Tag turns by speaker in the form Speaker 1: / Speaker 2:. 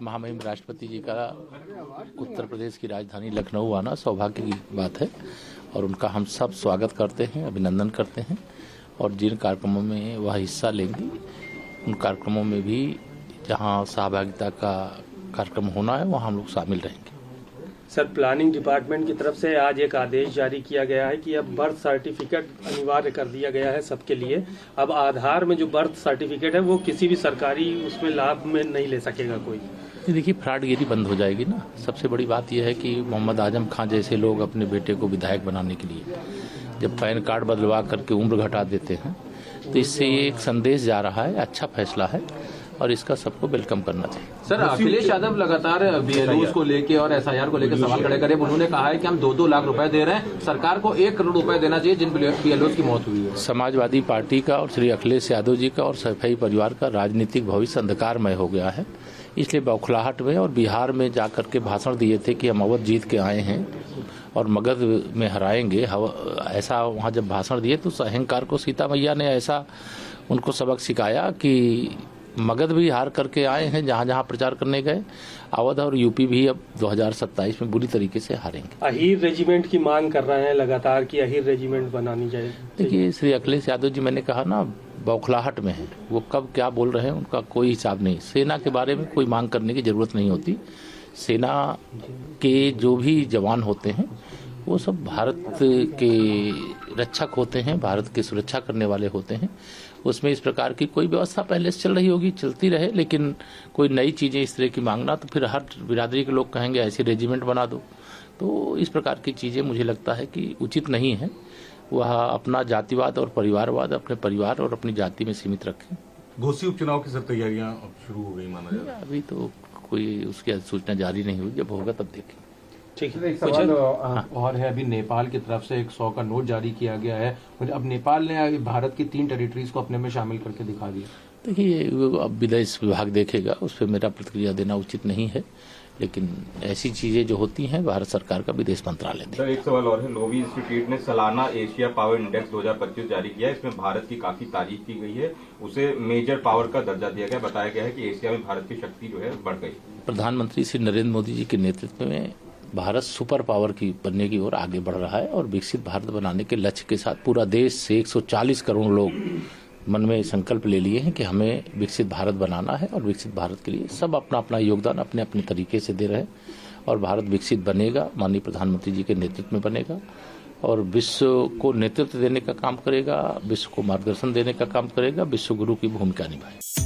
Speaker 1: महामहिम राष्ट्रपति जी का उत्तर प्रदेश की राजधानी लखनऊ आना सौभाग्य की बात है और उनका हम सब स्वागत करते हैं, अभिनंदन करते हैं और जिन कार्यक्रमों में वह हिस्सा लेंगी उन कार्यक्रमों में भी जहां सहभागिता का कार्यक्रम होना है वहां हम लोग शामिल रहेंगे।
Speaker 2: सर, प्लानिंग डिपार्टमेंट की तरफ से आज एक आदेश जारी किया गया है कि अब बर्थ सर्टिफिकेट अनिवार्य कर दिया गया है सबके लिए। अब आधार में जो बर्थ सर्टिफिकेट है वो किसी भी सरकारी उसमें लाभ में नहीं ले सकेगा कोई।
Speaker 1: देखिए, फ्रॉडगिरी बंद हो जाएगी ना। सबसे बड़ी बात यह है कि मोहम्मद आजम खां जैसे लोग अपने बेटे को विधायक बनाने के लिए जब पैन कार्ड बदलवा करके उम्र घटा देते हैं तो इससे एक संदेश जा रहा है। अच्छा फैसला है और इसका सबको वेलकम करना चाहिए।
Speaker 3: सर, अखिलेश यादव लगातार बीएलओ को लेके और एसआईआर को लेकर सवाल खड़े करे। उन्होंने कहा है कि हम 2-2 लाख रुपए दे रहे हैं, सरकार को 1 करोड़ रुपए देना चाहिए जिन बीएलओ की मौत हुई है।
Speaker 1: समाजवादी पार्टी का और श्री अखिलेश यादव जी का और सैफई परिवार का राजनीतिक भविष्य अंधकारमय हो गया है। इसलिए बौखलाहट में और बिहार में जाकर के भाषण दिए थे कि हम अवध जीत के आए हैं और मगध में हराएंगे, ऐसा वहाँ जब भाषण दिए तो अहंकार को सीता मैया ने ऐसा उनको सबक सिखाया कि मगध भी हार करके आए हैं जहां जहां प्रचार करने गए। अवध और यूपी भी अब 2027 में बुरी तरीके से हारेंगे।
Speaker 2: अहीर रेजिमेंट की मांग कर रहे हैं लगातार कि अहीर रेजिमेंट बनानी चाहिए।
Speaker 1: देखिए, श्री अखिलेश यादव जी, मैंने कहा ना, बौखलाहट में है। वो कब क्या बोल रहे हैं उनका कोई हिसाब नहीं। सेना के बारे में कोई मांग करने की जरूरत नहीं होती। सेना के जो भी जवान होते हैं वो सब भारत के रक्षक होते हैं, भारत की सुरक्षा करने वाले होते हैं। उसमें इस प्रकार की कोई व्यवस्था पहले से चल रही होगी, चलती रहे, लेकिन कोई नई चीजें इस तरह की मांगना तो फिर हर बिरादरी के लोग कहेंगे ऐसी रेजिमेंट बना दो। तो इस प्रकार की चीजें मुझे लगता है कि उचित नहीं है। वह अपना जातिवाद और परिवारवाद अपने परिवार और अपनी जाति में सीमित रखें।
Speaker 4: घोसी उपचुनाव की सब तैयारियां अब शुरू हो गई माना जा रहा है।
Speaker 1: अभी तो कोई उसकी सूचना जारी नहीं हुई, जब होगा तब देखेंगे।
Speaker 2: ठीक है।
Speaker 3: एक सवाल और है, अभी नेपाल की तरफ से 100 का नोट जारी किया गया है। अब नेपाल ने भारत की 3 टेरिटरीज को अपने में शामिल करके दिखा दिया।
Speaker 1: देखिए, अब विदेश विभाग देखेगा, उस पर मेरा प्रतिक्रिया देना उचित नहीं है, लेकिन ऐसी चीजें जो होती हैं भारत सरकार का विदेश मंत्रालय देगा।
Speaker 5: सर, एक सवाल और है। लोवी इंस्टीट्यूट ने सालाना एशिया पावर इंडेक्स 2025 जारी किया है। इसमें भारत की काफी तारीफ की गई है, उसे मेजर पावर का दर्जा दिया गया। बताया गया है कि एशिया में भारत की शक्ति जो है बढ़ गई।
Speaker 1: प्रधानमंत्री श्री नरेंद्र मोदी जी के नेतृत्व में भारत सुपर पावर की बनने की ओर आगे बढ़ रहा है और विकसित भारत बनाने के लक्ष्य के साथ पूरा देश से 140 करोड़ लोग मन में संकल्प ले लिए हैं कि हमें विकसित भारत बनाना है और विकसित भारत के लिए सब अपना अपना योगदान अपने अपने तरीके से दे रहे हैं और भारत विकसित बनेगा, माननीय प्रधानमंत्री जी के नेतृत्व में बनेगा और विश्व को नेतृत्व देने का काम करेगा, विश्व को मार्गदर्शन देने का काम करेगा, विश्व गुरु की भूमिका निभाएगा।